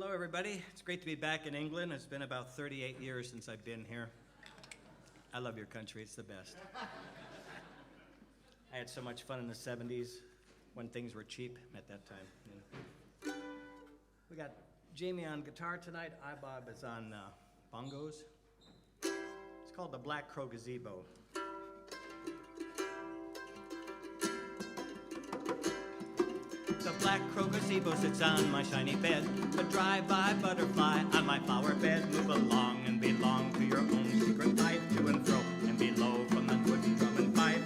Hello, everybody. It's great to be back in England. It's been about 38 years since I've been here. I love your country. It's the best. I had so much fun in the 70s when things were cheap at that time. You know. We got Jamie on guitar tonight. Bob is on bongos. It's called the Black Crow Gazebo. The black crow gazebo sits on my shiny bed. A drive-by butterfly on my flower bed. Move along and belong to your own secret life. To and fro and below from the wooden drum and pipe.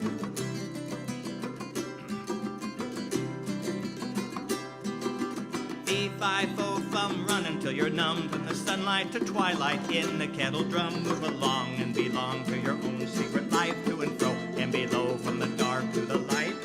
Fee-fi-fo fum, run until you're numb. From the sunlight to twilight in the kettle drum. Move along and belong to your own secret life. To and fro and below from the dark to the light.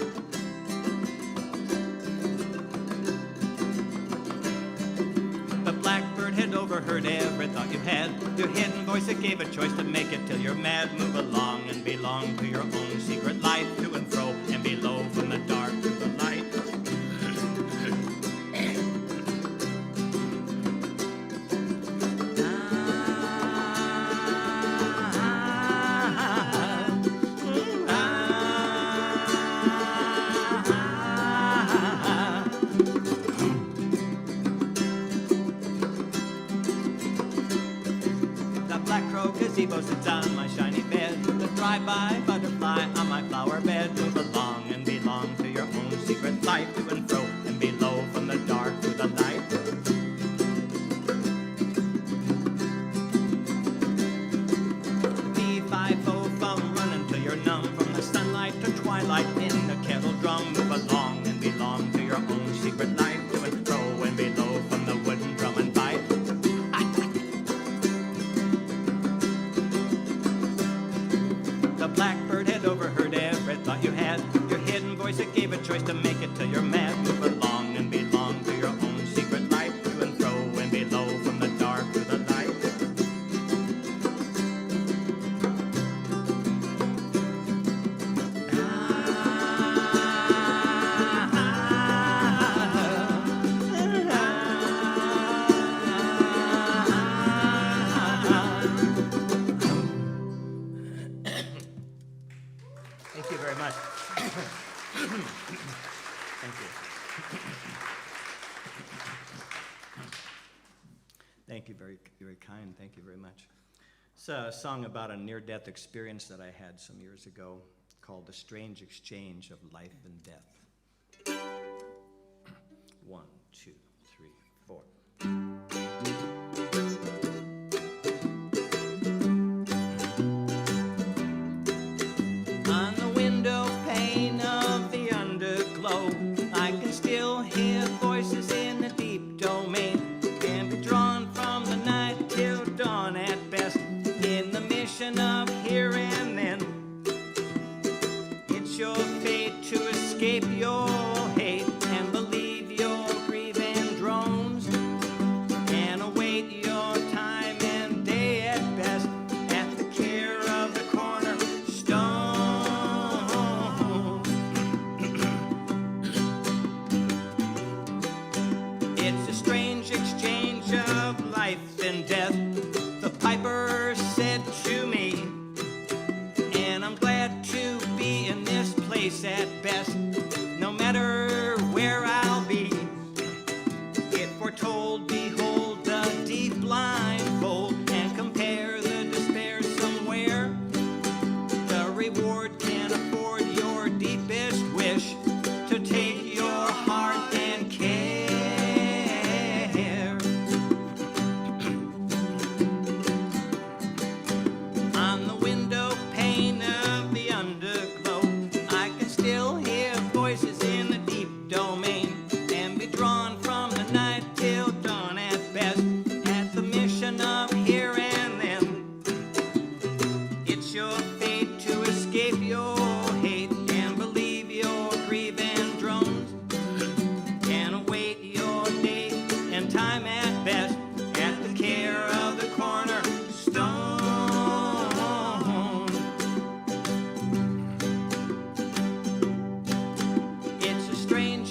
Had overheard every thought you had. Your hidden voice that gave a choice to make it till you're mad. Move along and belong to your own secret life. To and fro and below from the dark to the light. Gazebo sits on my shiny bed. The drive-by butterfly on my flower bed. Move along and belong to your own secret life. To and fro and below from the dark to the light. Fee-fi-fo-fum, run until you're numb. From the sunlight to twilight in the kettle drum. Move along and belong to your own secret life. To and fro and below from the wooden drum and pipe. Blackbird had overheard every thought you had. Your hidden voice that gave a choice to make it till you're mad. Move along and belong to your own secret life. To and fro and below from the dark to the light. Thank you very much. Thank you. Thank you, very, very kind. Thank you very much. It's a song about a near-death experience that I had some years ago called The Strange Exchange of Life and Death. 1, 2, 3, 4. I can still hear voices in the deep domain. Can be drawn from the night till dawn at best. In the mission of here and then. It's your fate to escape your hate and believe your grieving drones. And await your time and day at best at the care of the cornerstone. It's a strange exchange of life and death, the piper said to me. And I'm glad to be in this place at best, no matter where I'll be. If we're told, behold the deep blindfold and compare the despair somewhere. The reward can afford your deepest wish to take your heart and care.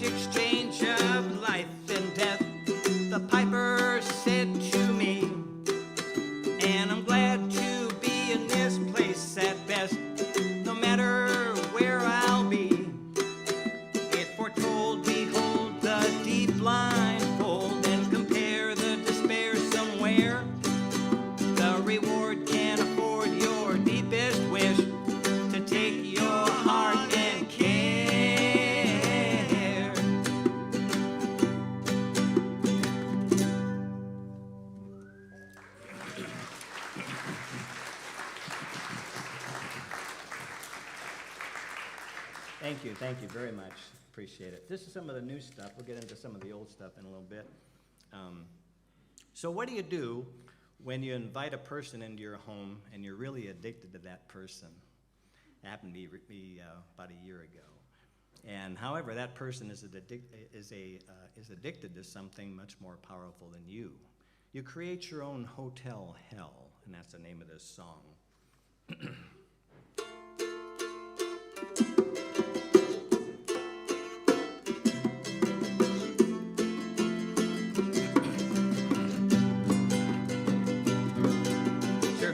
Exchange of life and death. The piper said to me. And I'm glad to be in this place at best, no matter where I'll be. It foretold, behold, the deep blindfold, and compare the despair somewhere. The reward can afford your deepest wish to take your heart and care. Thank you very much. Appreciate it. This is some of the new stuff. We'll get into some of the old stuff in a little bit. So what do you do when you invite a person into your home and you're really addicted to that person? It happened to me about a year ago. And however, that person is addicted to something much more powerful than you. You create your own hotel hell, and that's the name of this song.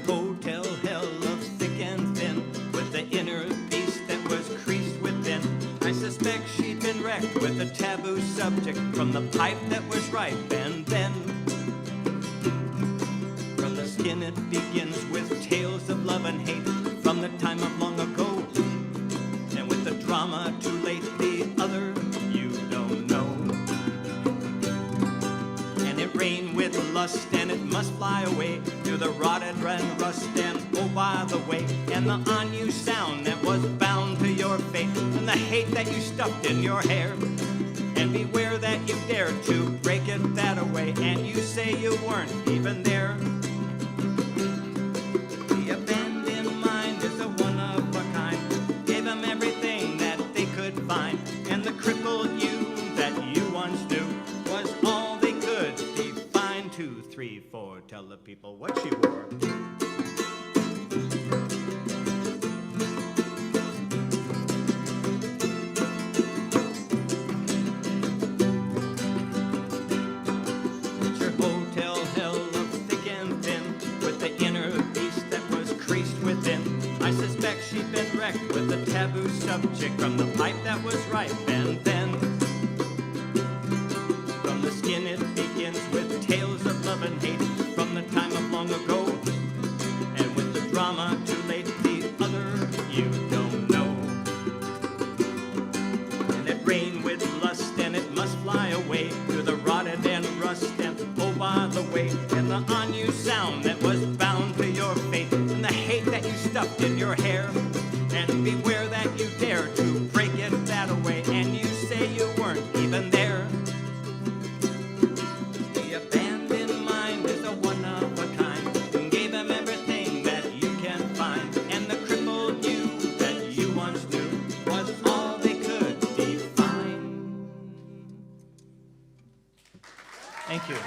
Hotel hell of thick and thin, with the inner peace that was creased within. I suspect she'd been wrecked with a taboo subject from the pipe that was ripe. And then from the skin it begins with tales of love and hate from the time of long ago. And with the drama too late, the other you don't know. And it rained with lust and it must fly away through the rotted and rust. And oh, by the way, and the on you sound that was bound to your fate, and the hate that you stuffed in your hair. And beware that you dare to break it that away, and you say you weren't even there. The abandoned mind is a one of a kind, gave them everything that they could find, and the crippled you that you once knew was all they could define. 2, 3, 4, tell the people what she wore. It's your hotel hell of thick and thin, with the inner beast that was creased within. I suspect she'd been wrecked with a taboo subject from the pipe that was ripe. And then from the skin it begins with tales of love and hate from the time of long ago. And with the drama too late, the other you don't know. And it rained with lust and it must fly away through the rotted and rust. And oh, by the way, and the on you sound that was bound to your fate, and the hate that you stuffed in your hair. And beware that you dare to break it that away, and you say you weren't even there. The abandoned mind is a one of a kind, and gave them everything that you can find. And the crippled you that you once knew was all they could define. Thank you.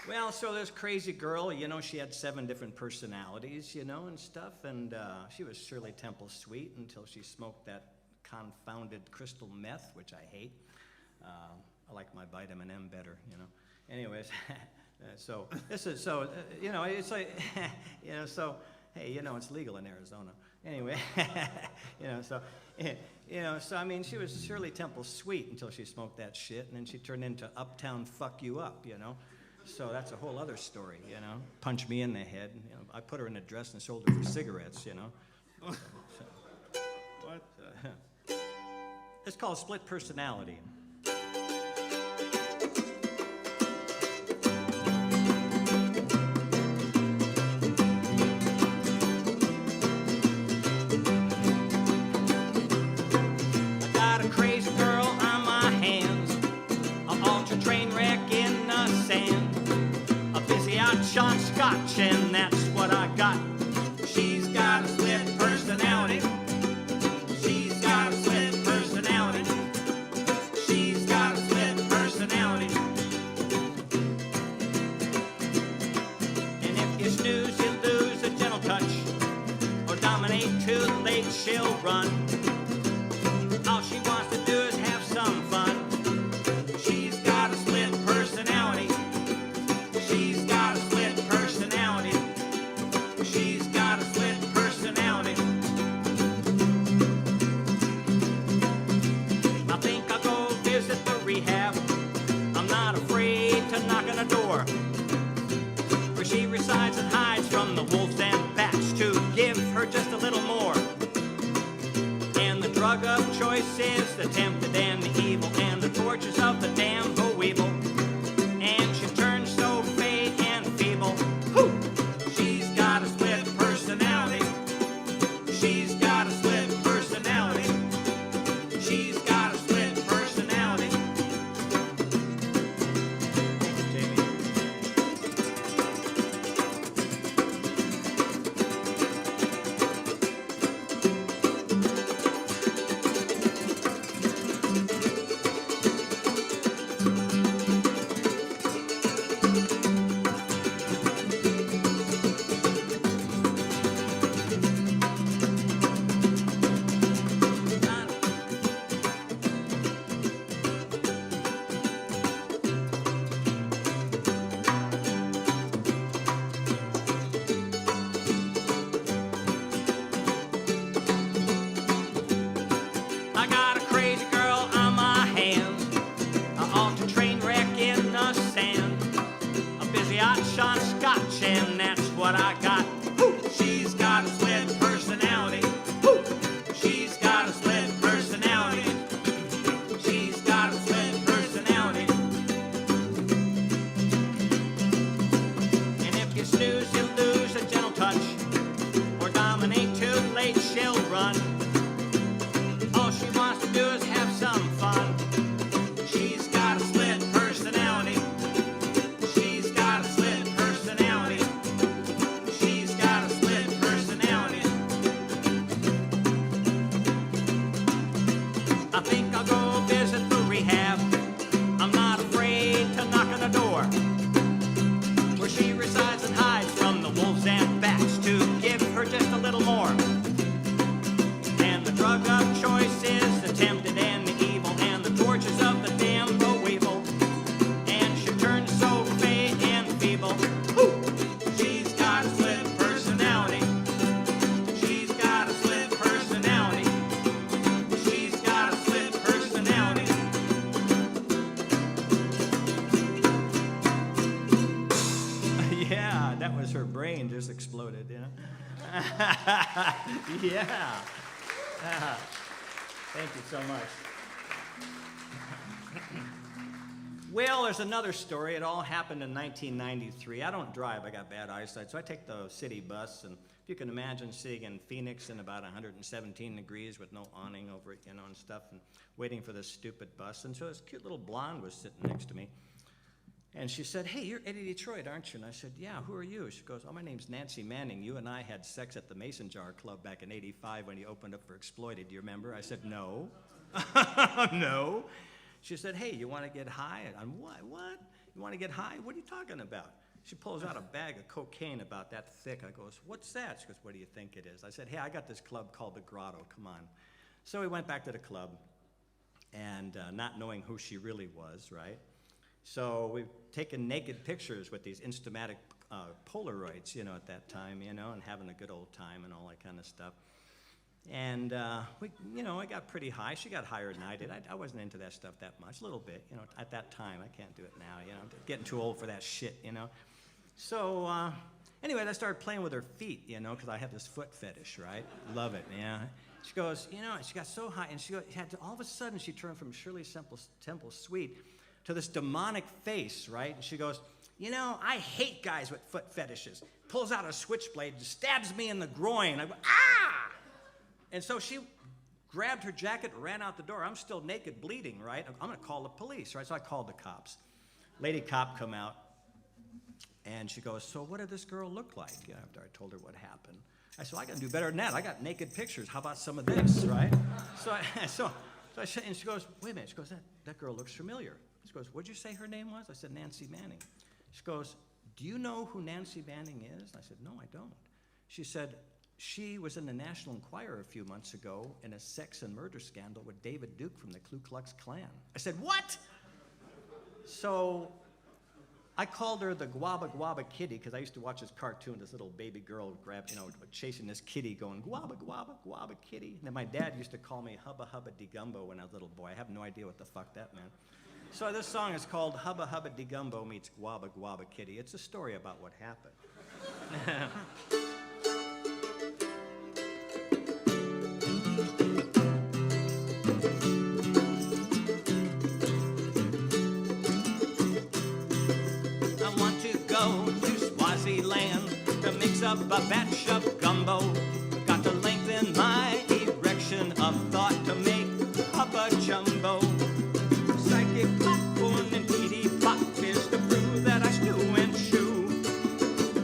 Well, so this crazy girl, you know, she had 7 different personalities, you know, and stuff, and she was Shirley Temple sweet until she smoked that confounded crystal meth, which I hate. I like my vitamin M better, you know. Anyways, so this is, so, you know, it's like, you know, so, hey, you know, it's legal in Arizona. Anyway, you know, so, you know, so, I mean, she was Shirley Temple sweet until she smoked that shit, and then she turned into Uptown Fuck You Up, you know. So that's a whole other story, you know. Punch me in the head. You know, I put her in a dress and sold her for cigarettes, you know. So, what the hell? It's called split personality. I got a crazy girl on my hands, an ultra train wreck in the sand. Shot scotch, and that's what I got. She's got a split personality. She's got a split personality. She's got a split personality. And if you snooze, you lose a gentle touch, or dominate too late, she'll run. drug of choice is the tempted and the evil, and the tortures of the damn weevil. And she turns so fake and feeble. Whew! She's got a split personality. She's got a split personality. She's got a split personality. Thank you, Jamie. I got a crazy girl on my hands, an altar train wreck in the sand, a busy hot shot scotch, and that's what I got. Woo! She's got a split personality. Woo! She's got a split personality. She's got a split personality. And if you snooze, you lose a gentle touch, or dominate too late, she'll run. All she wants to do is have some fun. She's got a split personality. She's got a split personality. She's got a split personality. I think I'll go visit the rehab. I'm not afraid to knock on the door, where she resides and hides from the wolves and bats, to give her just a little more. And the drug of choice is the tempted and the evil, and the tortures of the damn weevil. And she turns so fake and feeble. Woo! She's got a split personality. She's got a split personality. She's got a split personality. Yeah, that was her brain just exploded, you know? Yeah. Thank you so much. Well, there's another story. It all happened in 1993. I don't drive. I got bad eyesight, so I take the city bus. And if you can imagine sitting in Phoenix in about 117 degrees with no awning over it, you know, and stuff, and waiting for this stupid bus. And so this cute little blonde was sitting next to me. And she said, "Hey, you're Eddy Detroit, aren't you?" And I said, "Yeah, who are you?" She goes, "Oh, my name's Nancy Manning. You and I had sex at the Mason Jar Club back in '85 when you opened up for Exploited. Do you remember?" I said, "No." No. She said, "Hey, you want to get high?" I'm, what? You want to get high? What are you talking about? She pulls out a bag of cocaine about that thick. I goes, "What's that?" She goes, "What do you think it is?" I said, "Hey, I got this club called the Grotto. Come on." So we went back to the club, and not knowing who she really was, right? So we've taken naked pictures with these Instamatic Polaroids, you know, at that time, you know, and having a good old time and all that kind of stuff. And we, you know, I got pretty high. She got higher than I did. I wasn't into that stuff that much, a little bit, you know, at that time. I can't do it now, you know. I'm getting too old for that shit, you know. So anyway, I started playing with her feet, you know, because I have this foot fetish, right? Love it, yeah. She goes, you know, she got so high, and she had to, all of a sudden she turned from Shirley Temple Sweet to this demonic face, right? And she goes, "You know, I hate guys with foot fetishes." Pulls out a switchblade and stabs me in the groin. I go, "Ah!" And so she grabbed her jacket and ran out the door. I'm still naked, bleeding, right? I'm going to call the police, right? So I called the cops. Lady cop come out, and she goes, "So what did this girl look like?" You know, after I told her what happened. I said, "I got to do better than that. I got naked pictures. How about some of this, right?" And she goes, "Wait a minute." She goes, that girl looks familiar." She goes, "What'd you say her name was?" I said, "Nancy Manning." She goes, "Do you know who Nancy Manning is?" I said, "No, I don't." She said, "She was in the National Enquirer a few months ago in a sex and murder scandal with David Duke from the Ku Klux Klan." I said, "What?" So I called her the Guaba Guaba Kitty, because I used to watch this cartoon, this little baby girl chasing this kitty going, "Guaba Guaba Guaba Kitty." And then my dad used to call me Hubba Hubba De Gumbo when I was a little boy. I have no idea what the fuck that meant. So this song is called Hubba Hubba De Gumbo meets Guaba Guaba Kitty. It's a story about what happened. a batch of gumbo. Got to lengthen my erection of thought to make up a jumbo. Psychic popcorn and Eddy pop is the brew that I stew and chew.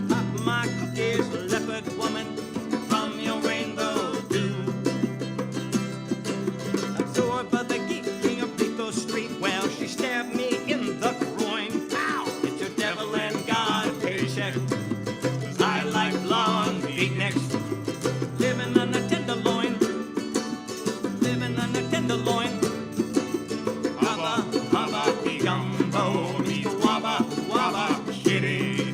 Pop my cookies, leopard woman, from your rainbow dew. Absorb the geek king of Pico Street. Well, she stabbed me in the groin. Ow! It's your devil and God paycheck. I like blonde beatniks. Living on a tenderloin. Living on a tenderloin. Hubba, hubba, de gumbo. Mr. Wabba, wabba, kitty.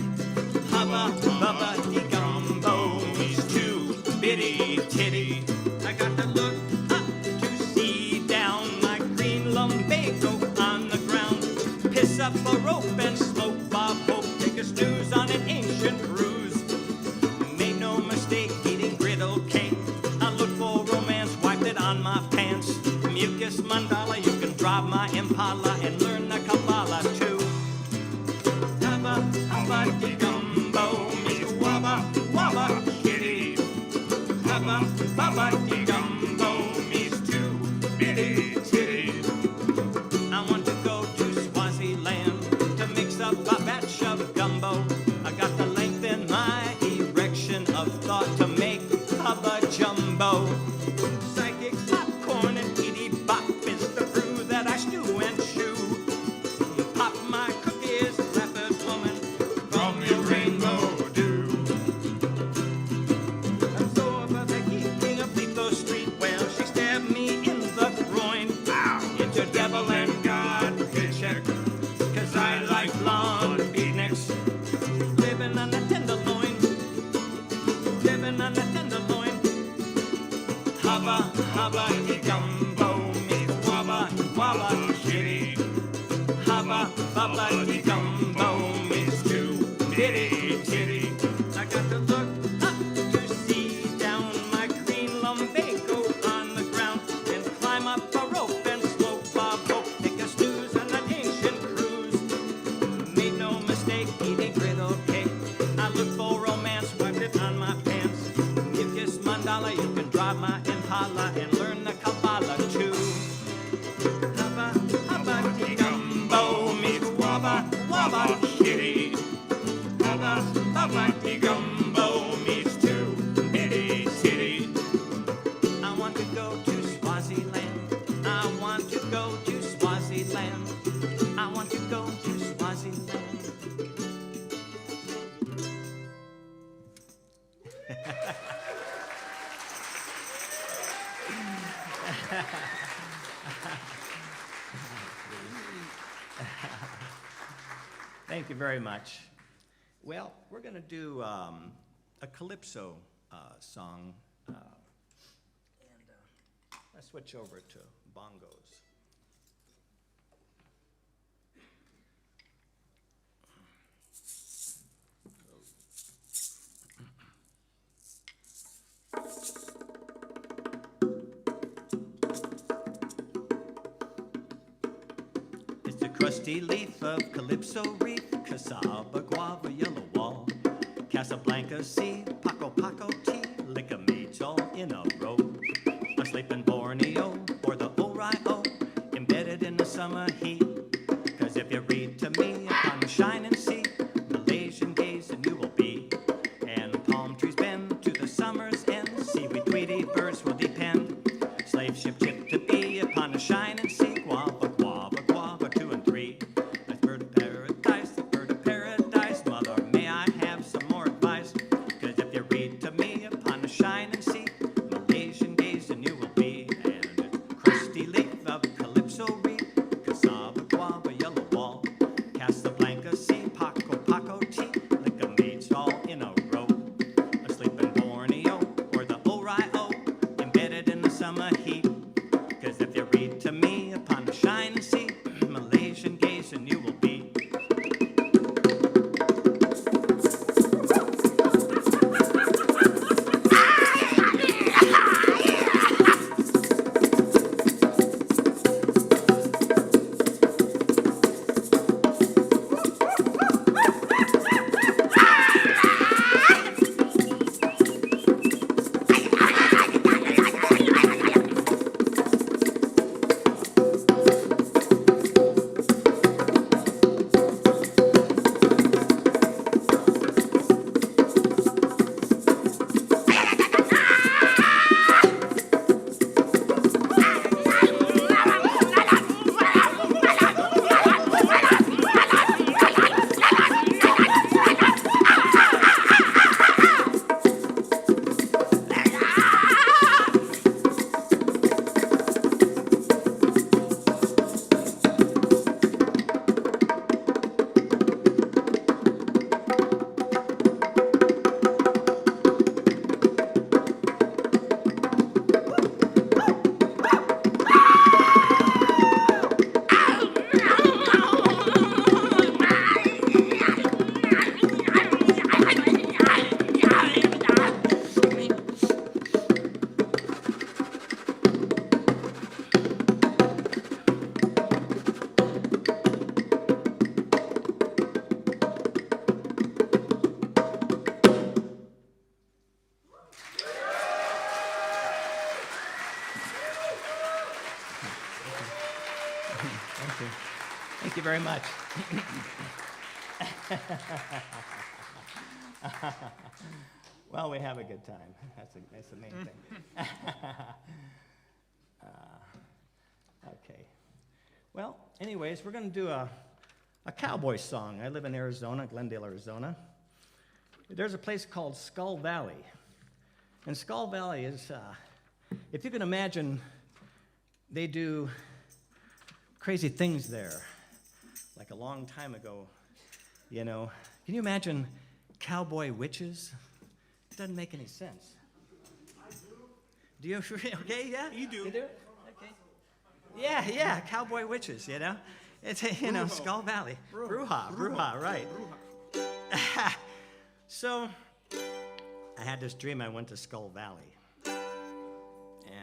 Hubba, hubba, de gumbo. He's too bitty titty. I got to look up to see down. My green lumbago on the ground. Piss up a rope and smoke Bob Hope. Take a snooze on an ancient cruise. Made no mistake eating griddle cake. I look for romance, wiped it on my pants. Mucus mandala, you can drive my Impala and learn the Kabbalah too. Hubba, hubba, de gumbo, me wabba, wabba, kitty. Hubba, hubba, de gumbo, me's too bitty titty. I want to go to Swaziland to mix up a batch of gumbo. I got to lengthen my erection of thought to make hubba jumbo. Psychic popcorn and Eddy bop is the brew that I stew and chew. Pop my cookies, leopard woman, from your rainbow dew. Absorb the geek king of Pico Street. Well, she stabbed me in the groin. Ow! It's your devil and God paycheck. 'Cause I like blonde beatniks. Living on a tenderloin. Living on a tenderloin. Hubba, hubba, de gumbo, me wabba, wabba, kitty. Hubba, hubba, de gumbo, me's too bitty titty. I got to look up to see down. My green lumbago on the ground. And climb up a rope and smoke Bob Hope. Take a snooze on an ancient cruise. Made no mistake eating griddle cake. I look for romance, wiped it on my pants. Mucus mandala, you can drive my Impala and learn the Kabbalah too. Hubba, hubba, de gumbo, me wabba, wabba, kitty. Hubba, hubba, de gumbo, me's too bitty titty. I want to go to Swaziland. I want to go to Swaziland. I want to go to Swaziland. Thank you very much. Well, we're going to do a calypso song. Let's switch over to bongos. It's a crusty leaf of calypso reef, cassava, guava, yellow wall, Casablanca sea, Paco Paco tea, liquor mates all in a row. I sleep in Borneo or the Oriole, embedded in the summer heat. 'Cause if you read to me upon the shining sea, Malaysian gaze and you will be. And palm trees bend to the summer's end, seaweed, tweety, birds will depend. Slave ship chip to be upon the shining sea, guava, guava, guava, 2 and 3. That's bird of paradise, the bird of paradise. Mother, may I have some more advice? 'Cause if you read to me upon the shining sea, Malaysian gaze and you will be. And it's crusty leaf of calypso reef, cassava, guava, yellow wall, Casablanca sea, Paco Paco tea, liquor mates all in a row. Asleep in Borneo or the Oriole, embedded in the summer heat. 'Cause if you read to me upon you. Thank you very much. Well, we have a good time. That's the main thing. Okay. Well, anyways, we're going to do a cowboy song. I live in Arizona, Glendale, Arizona. There's a place called Skull Valley. And Skull Valley is, if you can imagine, they do crazy things there. Like a long time ago, you know. Can you imagine cowboy witches? It doesn't make any sense. I do. Do you? Okay, yeah? You do. You do? Okay. Yeah, cowboy witches, you know. It's, you know, Skull Valley. Bruja, right. Bruja. So, I had this dream. I went to Skull Valley,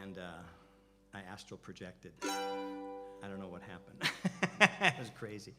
and I astral projected. I don't know what happened. It was crazy.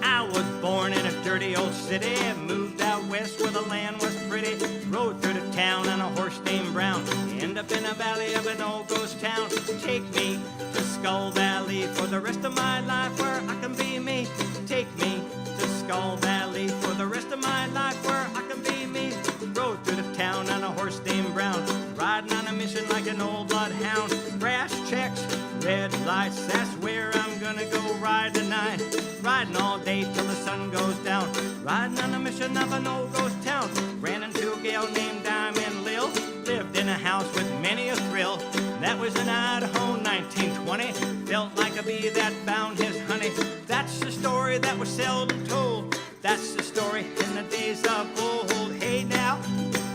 I was born in a dirty old city, moved out west where the land was pretty, rode through the town on a horse named Brown, end up in a valley of an old ghost town. Take me to Skull Valley for the rest of my life where I can be me. Take me to Skull Valley for the rest of my life where I can be me. Rode through the town on a horse named Brown, riding on a mission like an old bloodhound. Brass checks, red lights, that's where I'm gonna go ride tonight. Riding all day till the sun goes down, riding on a mission of an old ghost town. Ran into a gal named Diamond Lil, lived in a house with many a thrill. That was in Idaho, 1920, felt like a bee that found his honey. That's the story that was seldom told, that's the story in the days of old. Hey now,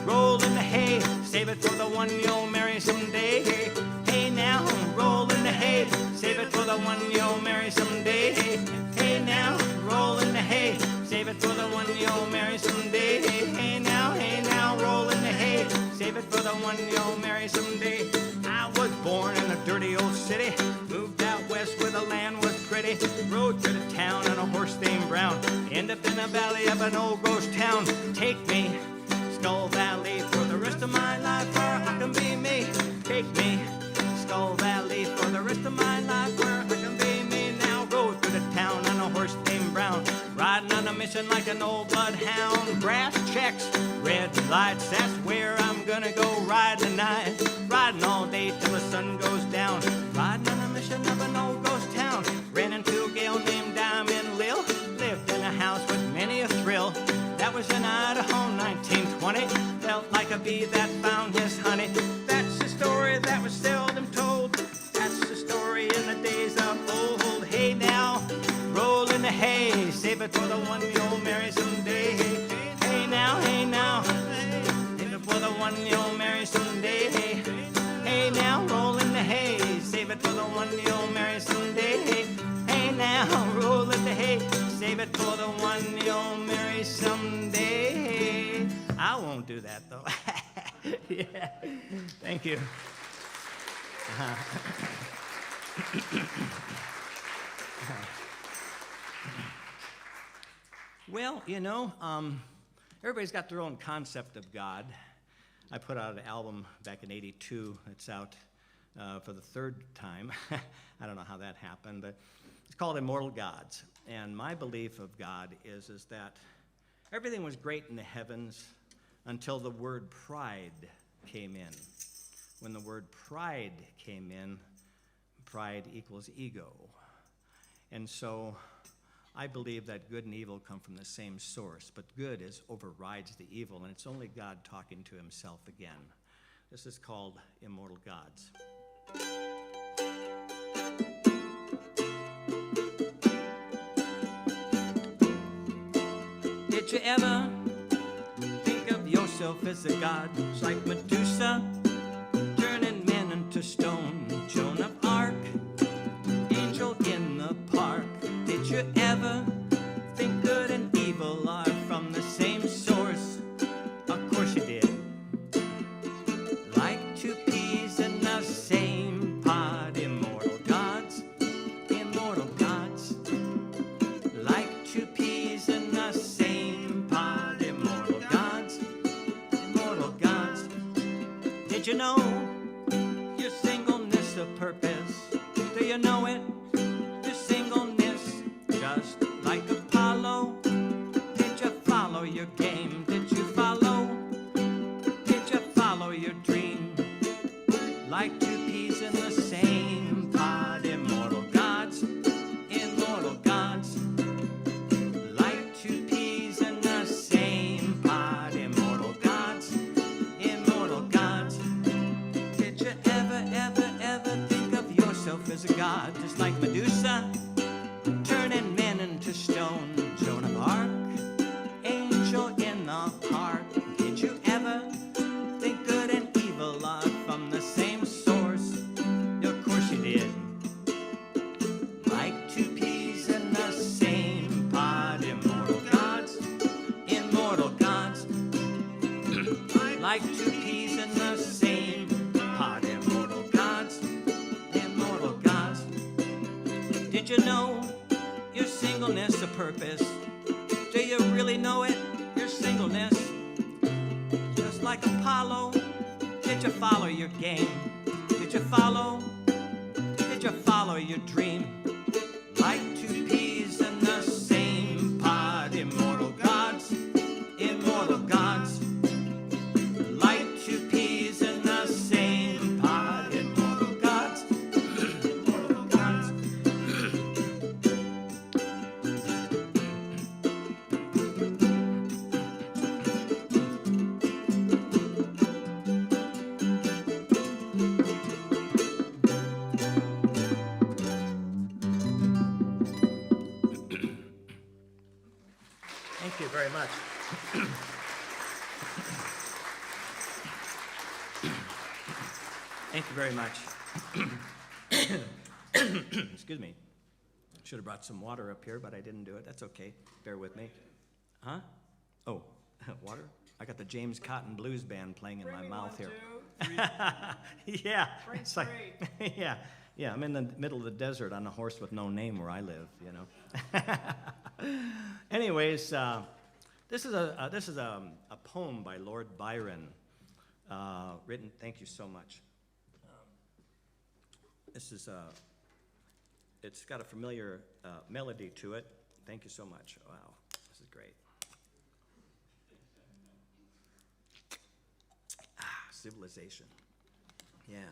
roll in the hay, save it for the one you'll marry someday. Hey now, roll in the hay, save it for the one you'll marry someday. Hey now, roll in the hay, save it for the one you'll marry someday. Hey now, roll in the hay, save it for the one you'll marry someday. I was born in a dirty old city, moved out west where the land was pretty, rode through the town on a horse named Brown, end up in the valley of an old ghost town. Take me, Skull Valley, for the rest of my life where I can be me. Take me, Skull Valley, for the rest of my life where I can be me. Now rode through the town on a horse named Brown, riding on a mission like an old bloodhound. Brass checks, red lights, that's where I'm gonna go ride tonight. Riding all day till the sun goes down, riding on a mission of an old ghost town. Ran into a gal named Diamond Lil, lived in a house with many a thrill. That was in Idaho, 1920, felt like a bee that found his honey. That's the story that was seldom told, that's the story in the days of old. Hey now, roll in the hay, save it for the one you'll marry someday. Hey now, save it for the one you'll marry someday. Hey now, roll in the hay, save it for the one you'll marry someday. Hey now, roll in the hay, save it for the one you'll marry someday. I won't do that though. Yeah. Thank you. Well, you know, everybody's got their own concept of God. I put out an album back in '82. It's out for the third time. I don't know how that happened, but it's called Immortal Gods. And my belief of God is that everything was great in the heavens until the word pride came in. When the word pride came in, pride equals ego. And so I believe that good and evil come from the same source, but good overrides the evil, and it's only God talking to himself again. This is called Immortal Gods. Did you ever think of yourself as a god, like Medusa, turning men into stone, Joan of Arc, angel in the park? Did you ever think good and evil are from the same source? Of course you did. Like two peas in the same pod, immortal gods, immortal gods. Like two peas in the same pod, immortal gods, immortal gods. Did you know like two peas in the same pot. Immortal gods, immortal gods, like two peas in the same pot. Immortal gods, immortal gods. Did you ever, ever, ever think of yourself as a god, just like Medusa, turning men into stone? Joan of Arc, angel in the park. Did you ever think good and evil are from the same source? Of course you did. Like two peas in the same pot. Immortal gods, immortal gods, like two peas in the same pot. Immortal gods, immortal gods. Did you know your singleness a purpose? Do you really know it, your singleness? Just like Apollo, did you follow your game? Did you follow your dream? Like two peas in the same pot. Immortal gods, immortal gods, like two peas in the same pot. Immortal gods, immortal gods. Thank you very much. Thank you very much. Excuse me. Should have brought some water up here, but I didn't do it. That's okay. Bear with me. Huh? Oh, water? I got the James Cotton Blues Band playing in my mouth here. Yeah. It's like, yeah. I'm in the middle of the desert on a horse with no name where I live, you know. Anyways, this is a poem by Lord Byron, written. Thank you so much. This is it's got a familiar melody to it. Thank you so much. Wow, this is great. Civilization. Yeah.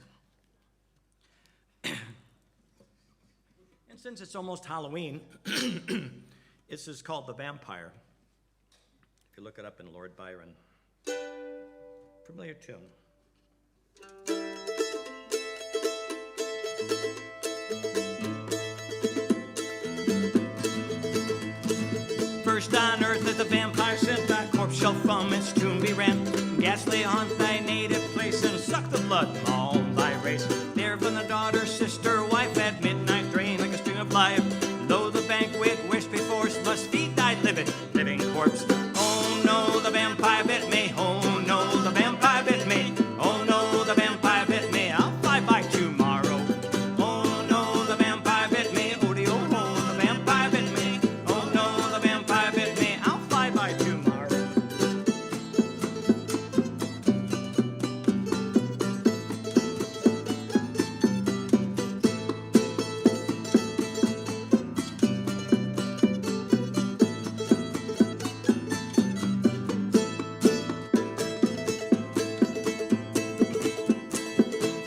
And since it's almost Halloween, this is called The Vampire. If you look it up in Lord Byron. Familiar tune. First on earth as the vampire sent thy corpse shall from its tomb be rent. Ghastly haunt thy native place and suck the blood from all thy race. There from the daughter, sister, wife at midnight drain like a stream of life. Though the banquet wished before must feed thy living corpse. Oh no, the vampire bit me. Oh no, the vampire bit me. Oh no, the vampire bit me. I'll fly by tomorrow. Oh no, the vampire bit me. Oh, the vampire bit me. Oh no, the vampire bit me. I'll fly by tomorrow.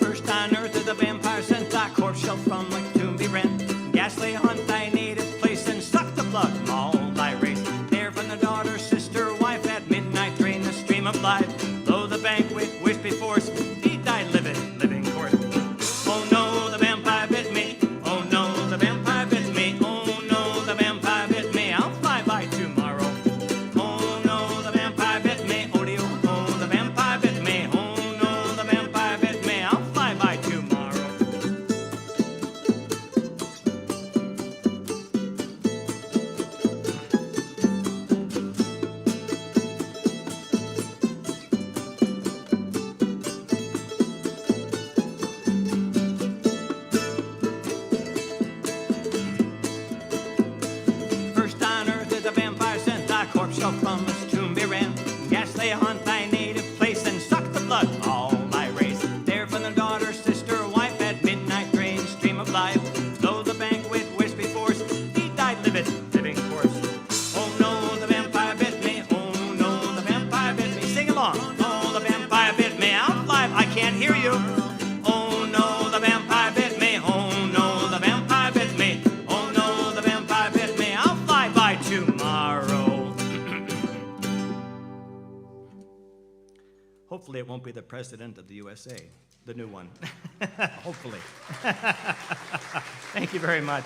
First on earth as the vampire sent thy corpse shall from like tomb be rent. Ghastly haunt thy native place and suck the blood from all thy race. There from the daughter, sister, wife at midnight drain the stream of life. Though the banquet wish before feed thy living corpse. Oh no, the vampire bit me. Oh no, the vampire bit me. Oh no, the vampire bit me. I'll fly by tomorrow. Oh no, the vampire bit me. Oh the vampire bit me. Oh no, the vampire bit me. I'll fly by tomorrow. First on earth as a vampire sent thy corpse shall from its tomb be rent. Ghastly haunt thy native place and suck the blood from all thy race. There from the daughter, sister, wife at midnight drain stream of life. Though the banquet wish before feed thy living corpse. Oh no, the vampire bit me. Oh no, the vampire bit me. Sing along. Oh, the vampire bit me. I'll fly. I can't hear you. Oh Hopefully it won't be the president of the USA, the new one. Hopefully. Thank you very much.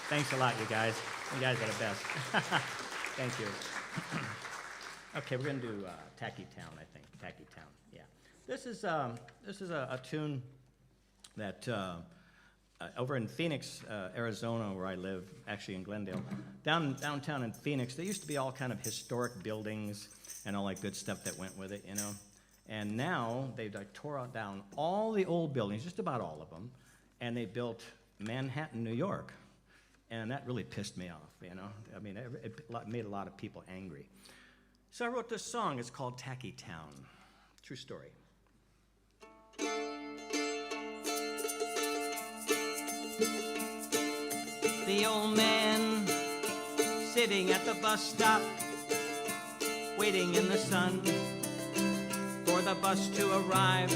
Thanks a lot, you guys. You guys are the best. Thank you. Okay, we're going to do Tacky Town, I think. Tacky Town, yeah. This is a tune that over in Phoenix, Arizona, where I live, actually in Glendale, downtown in Phoenix, there used to be all kind of historic buildings and all that good stuff that went with it, you know. And now they've like tore down all the old buildings, just about all of them, and they built Manhattan, New York. And that really pissed me off, you know. I mean, it made a lot of people angry. So I wrote this song. It's called Tacky Town. True story. The old man sitting at the bus stop, waiting in the sun for the bus to arrive.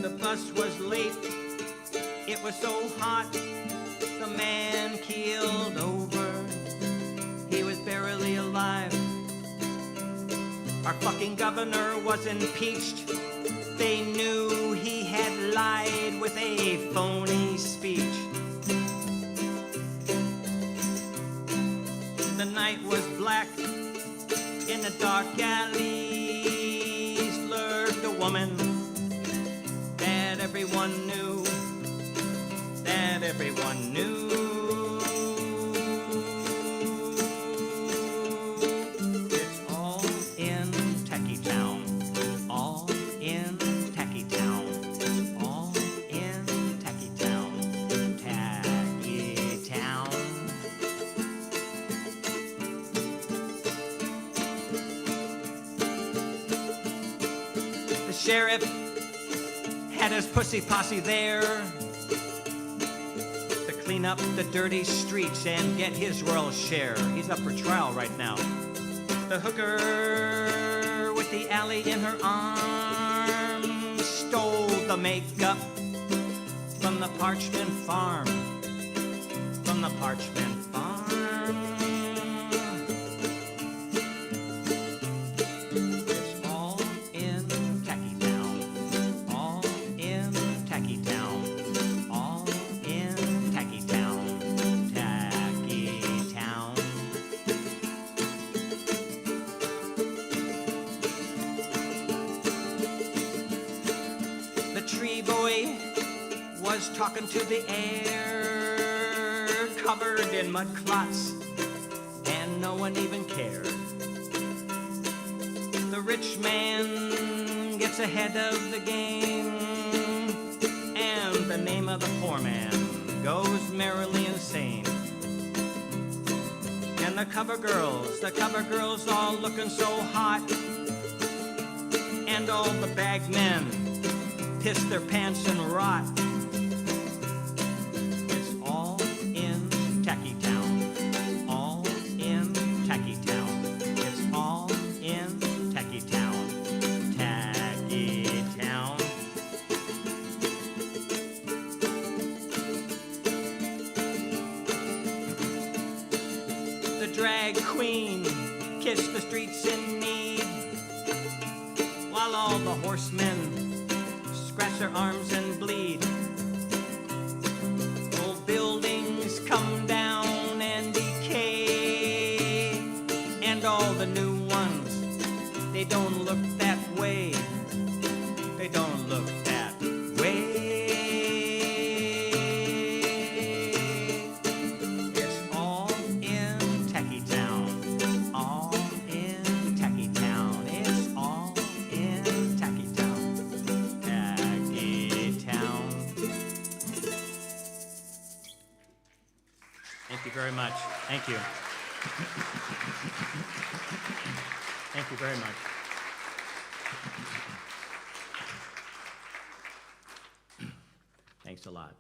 The bus was late, it was so hot, the man keeled over, he was barely alive. Our fucking governor was impeached, they knew he had lied with a phony speech. The night was black, in the dark alleys lurked a woman that everyone knew, that everyone knew. It's all in Tacky Town, all in Tacky Town, all in Tacky Town, Tacky Town. The sheriff had his pussy posse there to clean up the dirty streets and get his royal share. He's up for trial right now. The hooker with the alley in her arms stole the makeup from the Parchment Farm, from the Parchment Farm. It's all in Tacky Town, all in Tacky Town, all in Tacky Town, Tacky Town. The tree boy was talking to the air, covered in mud clots, and no one even cared. The rich man gets ahead of the game, and the name of the poor man goes merrily insane. And the cover girls all looking so hot, and all the bag men piss their pants and rot. It's all in Tacky Town, all in Tacky Town. It's all in Tacky Town, Tacky Town. The drag queen kissed the streets in need, while all the horsemen scratch their arms and bleed. Old buildings come down and decay, and all the new ones, they don't look that way. They don't look that way. It's all in Tacky Town, all in Tacky Town. It's all in Tacky Town, Tacky Town. Thank you very much. Thank you. Thank you very much. Thanks a lot.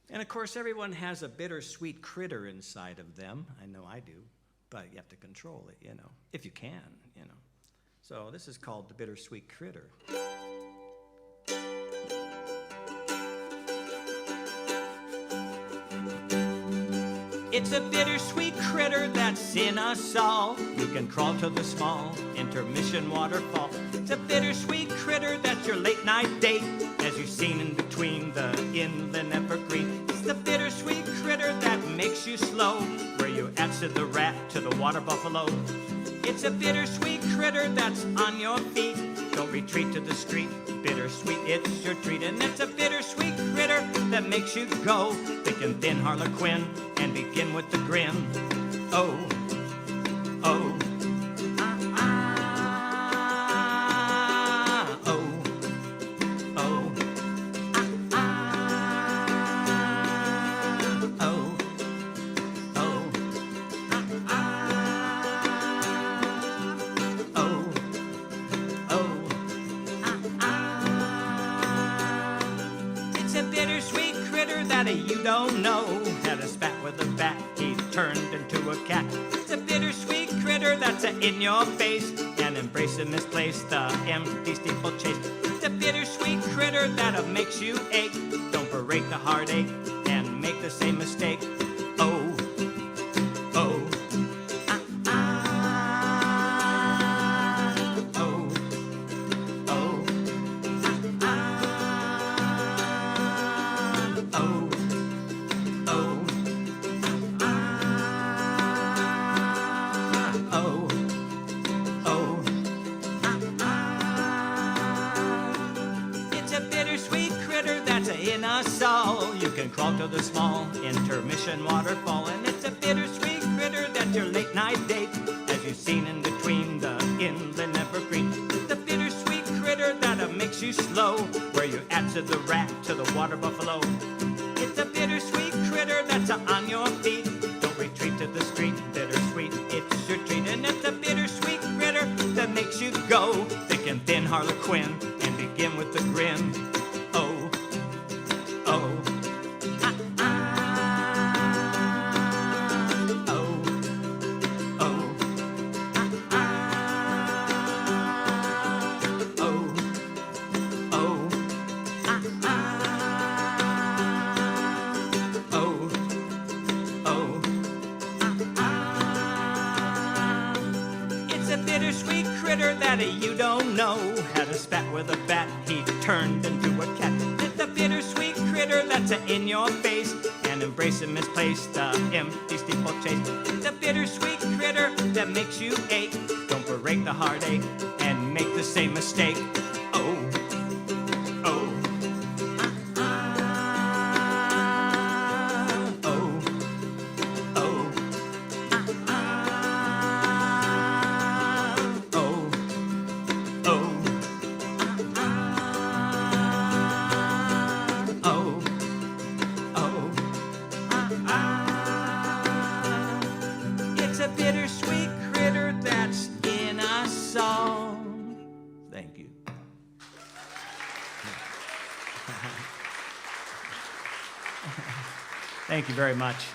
And of course, everyone has a bittersweet critter inside of them. I know I do, but you have to control it, you know, if you can, you know. So this is called the bittersweet critter. It It's a bittersweet critter that's in us all. You can crawl to the small intermission waterfall. It's a bittersweet critter that's your late night date, as you've seen in between the inland evergreen. It's the bittersweet critter that makes you slow, where you at, said the rat to the water buffalo. It's a bittersweet critter that's on your feet. Don't retreat to the street, bittersweet, it's your treat. And it's a bittersweet critter that makes you go thick and thin Harlequin and begin with the grin. Oh, oh, ah, ah, oh, oh, ah, ah, oh, oh, ah, ah, oh, oh. It's a bittersweet critter that you don't know. Had a spat with a bat, he turned into a cat. It's a bittersweet critter that's in your face, and embrace and misplace the empty steeplechase. It's a bittersweet critter that makes you ache. Don't berate the heartache and make the same mistake. Oh, oh, ah, ah, oh, oh, ah, ah, oh, oh, ah, oh, oh, ah, ah. It's a bittersweet critter that's in us all. You can crawl to the small intermission waterfall. And it's a bittersweet critter that's your late night date, as you've seen in between the inland evergreen. It's a bittersweet critter that makes you slow, where you at, said the rat to the water buffalo. It's a bittersweet critter that's on your feet. Don't retreat to the street, bittersweet, it's your treat. And it's a bittersweet critter that makes you go thick and thin Harlequin and begin with the grin. Oh, oh, ah, ah, oh, oh, ah, ah, oh, oh, ah, ah, oh, oh, ah, ah. It's a bittersweet critter that you don't know. Had a spat with a bat, he turned into a cat. It's a bittersweet critter that's in your face, and embrace and misplace the empty steeplechase. It's a bittersweet critter that makes you ache. Don't berate the heartache and make the same mistake. Oh, oh, ah, ah, oh, oh, ah, ah, oh, oh, ah, ah, oh, oh, ah, ah. It's a bittersweet critter that's in us all. Thank you. Thank you very much.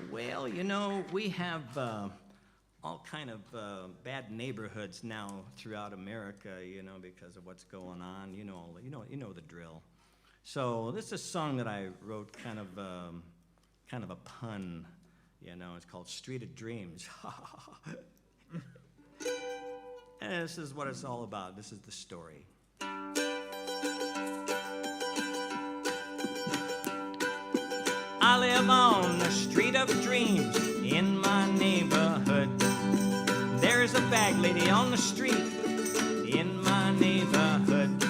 Well, you know, we have all kind of bad neighborhoods now throughout America, you know, because of what's going on. You know the drill. So this is a song that I wrote, kind of a pun. You know, it's called "Street of Dreams." And this is what it's all about. This is the story. I live on the street of dreams in my neighborhood. There's a bag lady on the street in my neighborhood.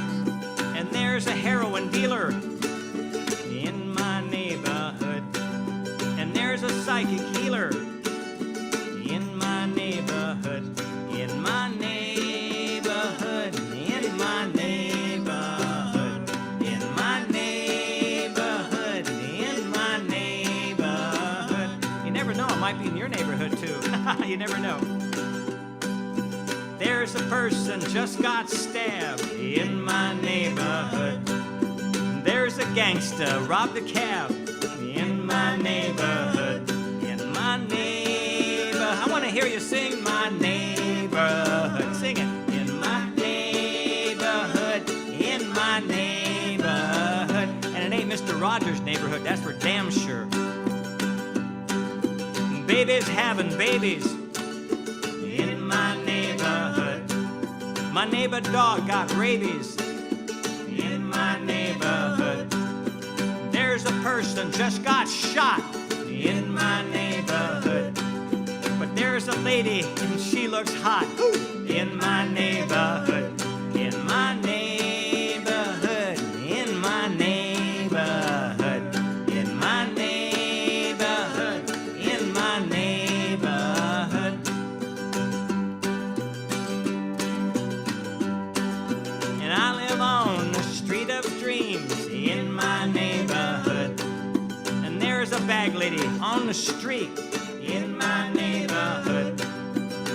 And there's a heroin dealer in my neighborhood. And there's a psychic healer in my neighborhood. In my neighborhood. In my neighborhood. In my neighborhood. In my neighborhood. You never know, it might be in your neighborhood too. You never know. There's a person just got stabbed in my neighborhood. There's a gangster robbed a cab in my neighborhood. In my neighborhood. I want to hear you sing my neighborhood. Sing it. In my neighborhood. In my neighborhood. And it ain't Mr. Rogers' neighborhood. That's babies having babies in my neighborhood. My neighbor dog got rabies in my neighborhood. There's a person just got shot in my neighborhood. But there's a lady and she looks hot in my neighborhood. In my neighborhood. In my neighborhood. In my neighborhood. In my neighborhood. And I live on the street of dreams in my neighborhood. And there's a bag lady on the street in my neighborhood.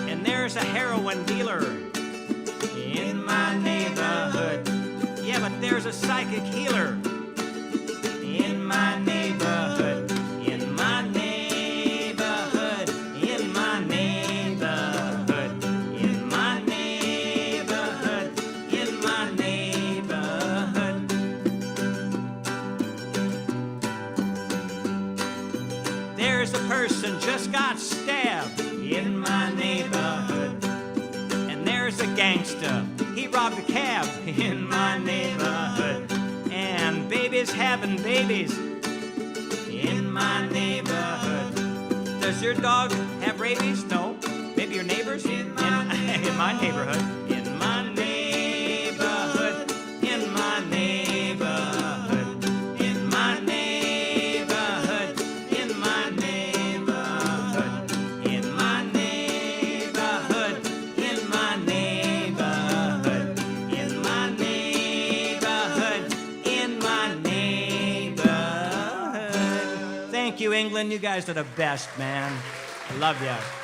And there's a heroin dealer in my neighborhood. Yeah, but there's a psychic healer in my neighborhood. In my neighborhood. In my neighborhood. In my neighborhood. In my neighborhood. There's a person just got stabbed in my neighborhood. And there's a gangster, he robbed a cab in my neighborhood. And babies having babies in my neighborhood. Does your dog have rabies? No. Maybe your neighbors? In my neighborhood. In my neighborhood. In my neighborhood. In my neighborhood. In my neighborhood. In my neighborhood. In my neighborhood. In my neighborhood. In my neighborhood. Thank you, England. You guys are the best, man. I love you.